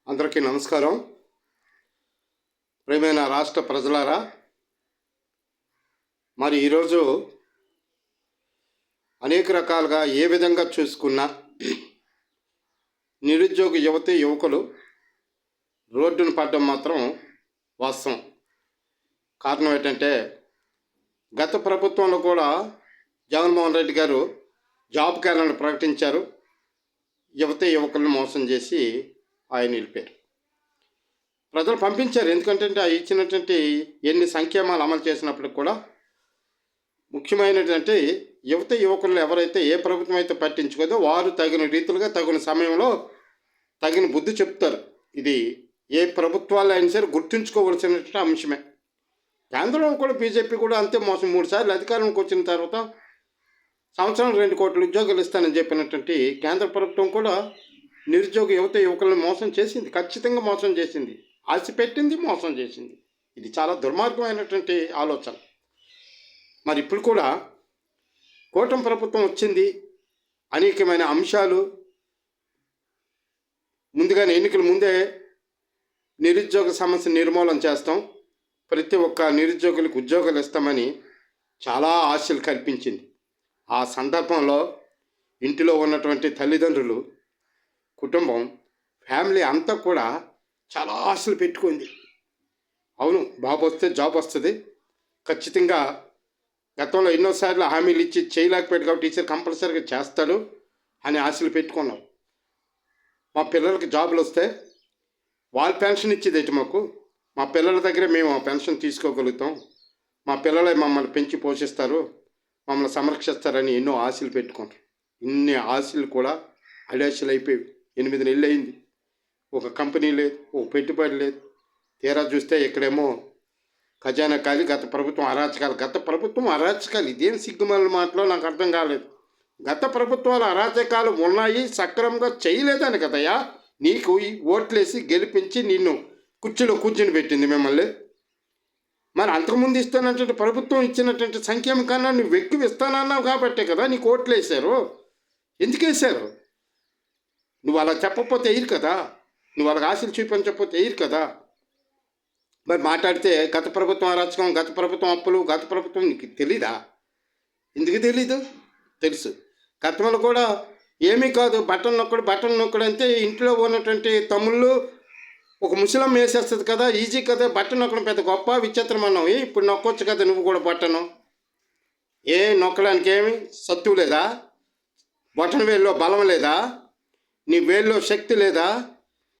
అందరికీ నమస్కారం. ప్రియమైన రాష్ట్ర ప్రజలారా, మరి ఈరోజు అనేక రకాలుగా ఏ విధంగా చూసుకున్నా నిరుద్యోగ యువతి యువకులు రోడ్డున పడడం మాత్రం వాస్తవం. కారణం ఏంటంటే, గత ప్రభుత్వంలో కూడా జగన్మోహన్ రెడ్డి గారు జాబ్ క్యాలెండర్ ప్రకటించారు. యువతి యువకులను మోసం చేసి ఆయన నిలిపారు. ప్రజలు పంపించారు. ఎందుకంటే ఆ ఇచ్చినటువంటి ఎన్ని సంక్షేమాలు అమలు చేసినప్పటికి కూడా ముఖ్యమైనటువంటి యువత యువకులను ఎవరైతే ఏ ప్రభుత్వం అయితే పట్టించుకోదో వారు తగిన రీతిలుగా తగిన సమయంలో తగిన బుద్ధి చెప్తారు. ఇది ఏ ప్రభుత్వాలు అయినా సరే గుర్తుంచుకోవలసినటువంటి అంశమే. కేంద్రంలో కూడా బీజేపీ కూడా అంతే మోసం. 3 సార్లు అధికారంలోకి వచ్చిన తర్వాత సంవత్సరం 2 కోట్ల ఉద్యోగాలు ఇస్తానని చెప్పినటువంటి కేంద్ర ప్రభుత్వం కూడా నిరుద్యోగ యువత యువకులను మోసం చేసింది. ఖచ్చితంగా మోసం చేసింది. ఆశ పెట్టింది, మోసం చేసింది. ఇది చాలా దుర్మార్గమైనటువంటి ఆలోచన. మరి ఇప్పుడు కూడా కూటమి ప్రభుత్వం వచ్చింది. అనేకమైన అంశాలు ముందుగానే ఎన్నికల ముందే నిరుద్యోగ సమస్య నిర్మూలన చేస్తాం, ప్రతి ఒక్క నిరుద్యోగులకు ఉద్యోగాలు ఇస్తామని చాలా ఆశలు కల్పించింది. ఆ సందర్భంలో ఇంటిలో ఉన్నటువంటి తల్లిదండ్రులు, కుటుంబం, ఫ్యామిలీ అంతా కూడా చాలా ఆశలు పెట్టుకుంది. అవును, బాబు వస్తే జాబ్ వస్తుంది, ఖచ్చితంగా గతంలో ఎన్నోసార్లు హామీలు ఇచ్చి చేయలేకపోయాడు కాబట్టి టీచర్ కంపల్సరీగా చేస్తాడు అని ఆశలు పెట్టుకున్నాం. మా పిల్లలకి జాబులు వస్తే వాళ్ళు పెన్షన్ ఇచ్చేదేంటి మాకు, మా పిల్లల దగ్గరే మేము ఆ పెన్షన్ తీసుకోగలుగుతాం, మా పిల్లలే మమ్మల్ని పెంచి పోషిస్తారు, మమ్మల్ని సంరక్షిస్తారని ఎన్నో ఆశలు పెట్టుకుంటారు. ఇన్ని ఆశలు కూడా అడియాశలు అయిపోయి 8 నెలలు అయింది. ఒక కంపెనీ లేదు, ఒక పెట్టుబడి లేదు. తీరా చూస్తే ఇక్కడేమో ఖజానా ఖాళీ. గత ప్రభుత్వం అరాచకాలు. ఇదేం సిగ్గుమాలిన మాటలో నాకు అర్థం కాలేదు. గత ప్రభుత్వాలు అరాచకాలు ఉన్నాయి, సక్రమంగా చేయలేదని కదయ్యా నీకు ఈ ఓట్లేసి గెలిపించి నిన్ను కుర్చీలో కూర్చుని పెట్టింది మిమ్మల్ని. మరి అంతకుముందు ఇస్తున్నటువంటి ప్రభుత్వం ఇచ్చినటువంటి సంక్షేమ కన్నా నువ్వు ఎక్కువ ఇస్తానన్నావు కాబట్టే కదా నీకు ఓట్లు వేశారు. ఎందుకు వేశారు? నువ్వు అలా చెప్పకపోతే వేయరు కదా, నువ్వు వాళ్ళకి ఆశలు చూపించకపోతే వేయరు కదా. మరి మాట్లాడితే గత ప్రభుత్వం అరాచకం, గత ప్రభుత్వం అప్పులు, గత ప్రభుత్వం నీకు తెలీదా? ఎందుకు తెలీదు? తెలుసు. గతంలో కూడా ఏమీ కాదు, బటన్ నొక్కడు అంటే ఇంట్లో ఉన్నటువంటి తమ్ముళ్ళు ఒక ముసలం వేసేస్తుంది కదా, ఈజీ కదా, బటన్ నొక్కడం పెద్ద గొప్ప విచిత్రం అన్నావు. ఇప్పుడు నొక్కొచ్చు కదా నువ్వు కూడా బటను. నొక్కడానికి ఏమి సత్తు లేదా? బటన్ వేల్లో బలం లేదా? నీ వేల్లో శక్తి లేదా?